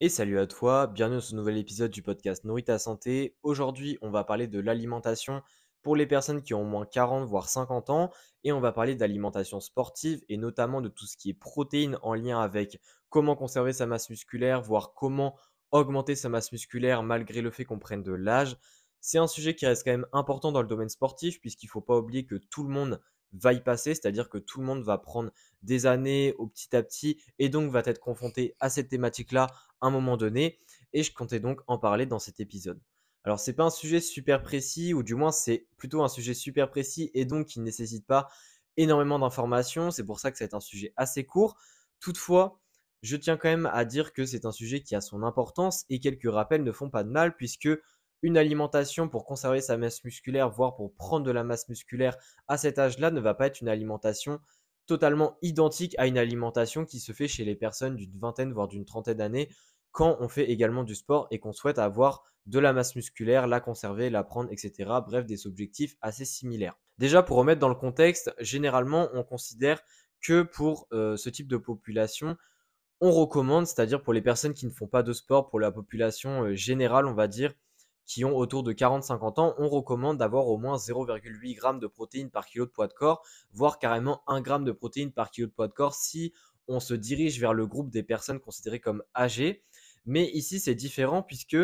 Et salut à toi, bienvenue dans ce nouvel épisode du podcast Nourris ta santé. Aujourd'hui, on va parler de l'alimentation pour les personnes qui ont au moins 40 voire 50 ans et on va parler d'alimentation sportive et notamment de tout ce qui est protéines en lien avec comment conserver sa masse musculaire, voire comment augmenter sa masse musculaire malgré le fait qu'on prenne de l'âge. C'est un sujet qui reste quand même important dans le domaine sportif puisqu'il ne faut pas oublier que tout le monde va y passer, c'est-à-dire que tout le monde va prendre des années au petit à petit et donc va être confronté à cette thématique-là un moment donné et je comptais donc en parler dans cet épisode. Alors c'est pas un sujet super précis ou du moins c'est plutôt un sujet super précis et donc qui ne nécessite pas énormément d'informations, c'est pour ça que c'est un sujet assez court. Toutefois, je tiens quand même à dire que c'est un sujet qui a son importance et quelques rappels ne font pas de mal puisque une alimentation pour conserver sa masse musculaire, voire pour prendre de la masse musculaire à cet âge-là, ne va pas être une alimentation totalement identique à une alimentation qui se fait chez les personnes d'une vingtaine, voire d'une trentaine d'années, quand on fait également du sport et qu'on souhaite avoir de la masse musculaire, la conserver, la prendre, etc. Bref, des objectifs assez similaires. Déjà, pour remettre dans le contexte, généralement, on considère que pour ce type de population, on recommande, c'est-à-dire pour les personnes qui ne font pas de sport, pour la population générale, on va dire, qui ont autour de 40-50 ans, on recommande d'avoir au moins 0,8 g de protéines par kilo de poids de corps, voire carrément 1 g de protéines par kilo de poids de corps si on se dirige vers le groupe des personnes considérées comme âgées. Mais ici, c'est différent puisque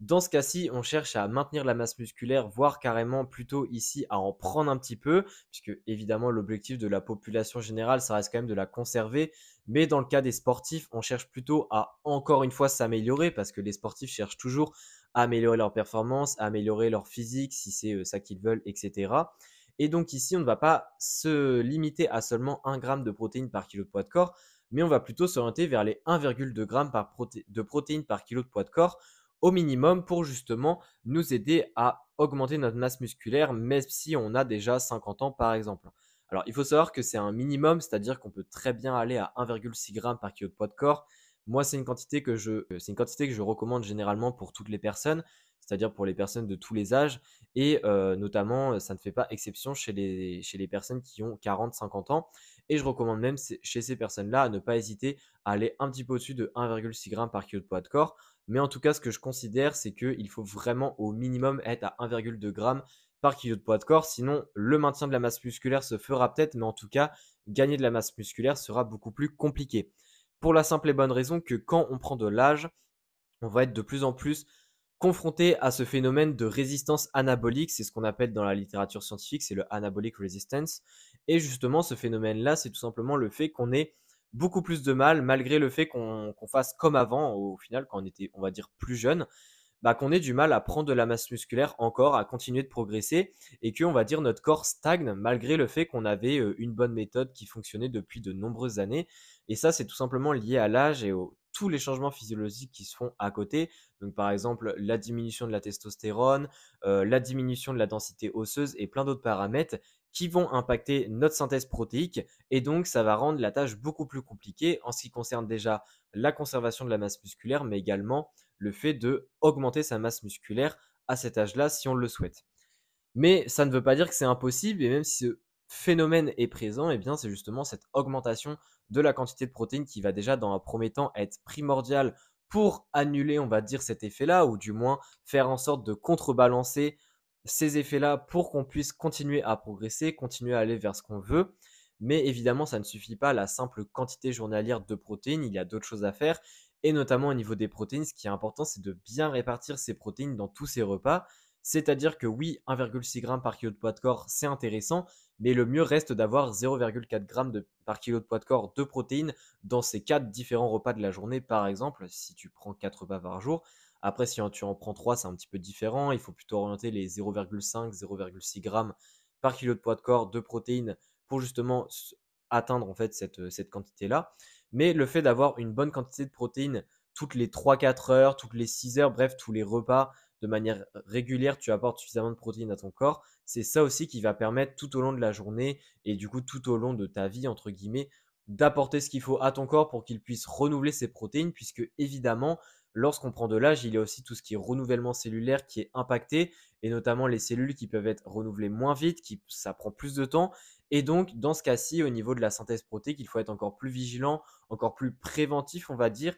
dans ce cas-ci, on cherche à maintenir la masse musculaire, voire carrément plutôt ici à en prendre un petit peu, puisque évidemment l'objectif de la population générale, ça reste quand même de la conserver. Mais dans le cas des sportifs, on cherche plutôt à encore une fois s'améliorer, parce que les sportifs cherchent toujours à améliorer leur performance, à améliorer leur physique, si c'est ça qu'ils veulent, etc. Et donc ici, on ne va pas se limiter à seulement 1 g de protéines par kilo de poids de corps, mais on va plutôt s'orienter vers les 1,2 g de protéines par kilo de poids de corps au minimum pour justement nous aider à augmenter notre masse musculaire, même si on a déjà 50 ans par exemple. Alors, il faut savoir que c'est un minimum, c'est-à-dire qu'on peut très bien aller à 1,6 g par kilo de poids de corps. Moi, c'est une quantité que je recommande généralement pour toutes les personnes, c'est-à-dire pour les personnes de tous les âges. Et notamment, ça ne fait pas exception chez les personnes qui ont 40-50 ans. Et je recommande même chez ces personnes-là à ne pas hésiter à aller un petit peu au-dessus de 1,6 g par kilo de poids de corps. Mais en tout cas, ce que je considère, c'est qu'il faut vraiment au minimum être à 1,2 g par kilo de poids de corps. Sinon, le maintien de la masse musculaire se fera peut-être, mais en tout cas, gagner de la masse musculaire sera beaucoup plus compliqué. Pour la simple et bonne raison que quand on prend de l'âge, on va être de plus en plus confronté à ce phénomène de résistance anabolique. C'est ce qu'on appelle dans la littérature scientifique, c'est le anabolic resistance. Et justement, ce phénomène-là, c'est tout simplement le fait qu'on ait beaucoup plus de mal, malgré le fait qu'on fasse comme avant, au final, quand on était, on va dire, plus jeune, bah, qu'on ait du mal à prendre de la masse musculaire encore, à continuer de progresser et que, on va dire, notre corps stagne malgré le fait qu'on avait une bonne méthode qui fonctionnait depuis de nombreuses années. Et ça, c'est tout simplement lié à l'âge et aux tous les changements physiologiques qui se font à côté. Donc, par exemple, la diminution de la testostérone, la diminution de la densité osseuse et plein d'autres paramètres qui vont impacter notre synthèse protéique. Et donc, ça va rendre la tâche beaucoup plus compliquée en ce qui concerne déjà la conservation de la masse musculaire, mais également le fait de augmenter sa masse musculaire à cet âge-là si on le souhaite. Mais ça ne veut pas dire que c'est impossible et même si ce phénomène est présent, eh bien c'est justement cette augmentation de la quantité de protéines qui va déjà dans un premier temps être primordiale pour annuler, on va dire, cet effet-là ou du moins faire en sorte de contrebalancer ces effets-là pour qu'on puisse continuer à progresser, continuer à aller vers ce qu'on veut. Mais évidemment, ça ne suffit pas à la simple quantité journalière de protéines, il y a d'autres choses à faire. Et notamment au niveau des protéines, ce qui est important, c'est de bien répartir ces protéines dans tous ces repas. C'est-à-dire que oui, 1,6 g par kilo de poids de corps, c'est intéressant, mais le mieux reste d'avoir 0,4 g par kilo de poids de corps de protéines dans ces 4 différents repas de la journée, par exemple, si tu prends 4 repas par jour. Après, si tu en prends 3, c'est un petit peu différent. Il faut plutôt orienter les 0,5-0,6 g par kilo de poids de corps de protéines pour justement atteindre en fait cette quantité-là. Mais le fait d'avoir une bonne quantité de protéines toutes les 3-4 heures, toutes les 6 heures, bref, tous les repas, de manière régulière, tu apportes suffisamment de protéines à ton corps. C'est ça aussi qui va permettre tout au long de la journée et du coup tout au long de ta vie, entre guillemets, d'apporter ce qu'il faut à ton corps pour qu'il puisse renouveler ses protéines, puisque évidemment, lorsqu'on prend de l'âge, il y a aussi tout ce qui est renouvellement cellulaire qui est impacté, et notamment les cellules qui peuvent être renouvelées moins vite, ça prend plus de temps. Et donc, dans ce cas-ci, au niveau de la synthèse protéique, il faut être encore plus vigilant, encore plus préventif, on va dire,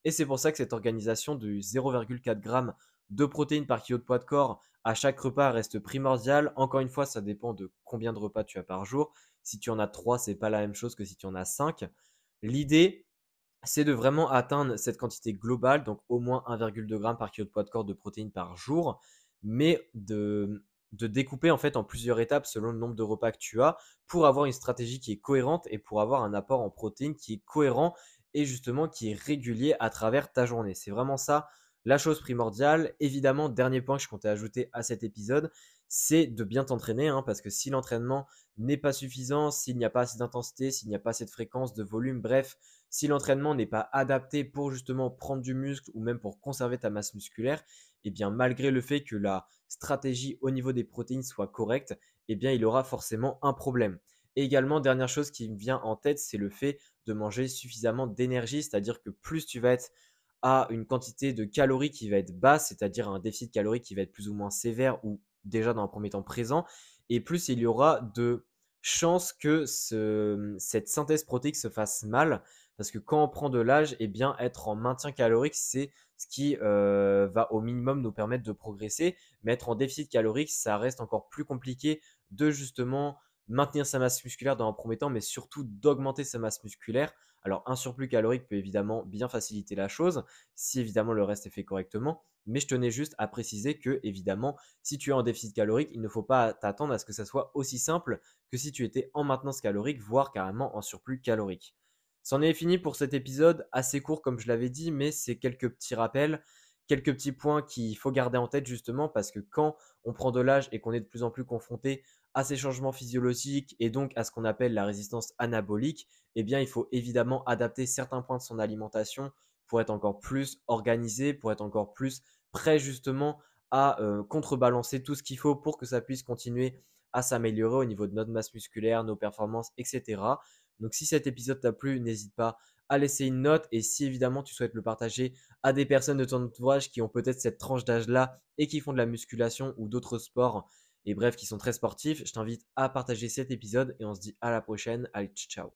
Et c'est pour ça que cette organisation de 0,4 g de protéines par kilo de poids de corps à chaque repas reste primordiale. Encore une fois, ça dépend de combien de repas tu as par jour. Si tu en as 3, c'est pas la même chose que si tu en as 5. L'idée, c'est de vraiment atteindre cette quantité globale, donc au moins 1,2 g par kilo de poids de corps de protéines par jour, mais de découper en fait en plusieurs étapes selon le nombre de repas que tu as pour avoir une stratégie qui est cohérente et pour avoir un apport en protéines qui est cohérent et justement qui est régulier à travers ta journée. C'est vraiment ça la chose primordiale. Évidemment, dernier point que je comptais ajouter à cet épisode, c'est de bien t'entraîner, hein, parce que si l'entraînement n'est pas suffisant, s'il n'y a pas assez d'intensité, s'il n'y a pas assez de fréquence, de volume, bref, si l'entraînement n'est pas adapté pour justement prendre du muscle ou même pour conserver ta masse musculaire, eh bien malgré le fait que la stratégie au niveau des protéines soit correcte, eh bien il aura forcément un problème. Et également, dernière chose qui me vient en tête, c'est le fait de manger suffisamment d'énergie, c'est-à-dire que plus tu vas être à une quantité de calories qui va être basse, c'est-à-dire un déficit calorique qui va être plus ou moins sévère ou déjà dans un premier temps présent, et plus il y aura de chances que cette synthèse protéique se fasse mal, parce que quand on prend de l'âge, eh bien, être en maintien calorique, c'est ce qui va au minimum nous permettre de progresser. Mais être en déficit calorique, ça reste encore plus compliqué de justement maintenir sa masse musculaire dans un premier temps, mais surtout d'augmenter sa masse musculaire. Alors, un surplus calorique peut évidemment bien faciliter la chose, si évidemment le reste est fait correctement. Mais je tenais juste à préciser que, évidemment, si tu es en déficit calorique, il ne faut pas t'attendre à ce que ça soit aussi simple que si tu étais en maintenance calorique, voire carrément en surplus calorique. C'en est fini pour cet épisode, assez court comme je l'avais dit, mais c'est quelques petits rappels, quelques petits points qu'il faut garder en tête justement parce que quand on prend de l'âge et qu'on est de plus en plus confronté à ces changements physiologiques et donc à ce qu'on appelle la résistance anabolique, eh bien il faut évidemment adapter certains points de son alimentation pour être encore plus organisé, pour être encore plus prêt justement à contrebalancer tout ce qu'il faut pour que ça puisse continuer à s'améliorer au niveau de notre masse musculaire, nos performances, etc. Donc si cet épisode t'a plu, n'hésite pas à laisser une note et si évidemment tu souhaites le partager à des personnes de ton entourage qui ont peut-être cette tranche d'âge-là et qui font de la musculation ou d'autres sports et bref qui sont très sportifs, je t'invite à partager cet épisode et on se dit à la prochaine. Allez, ciao.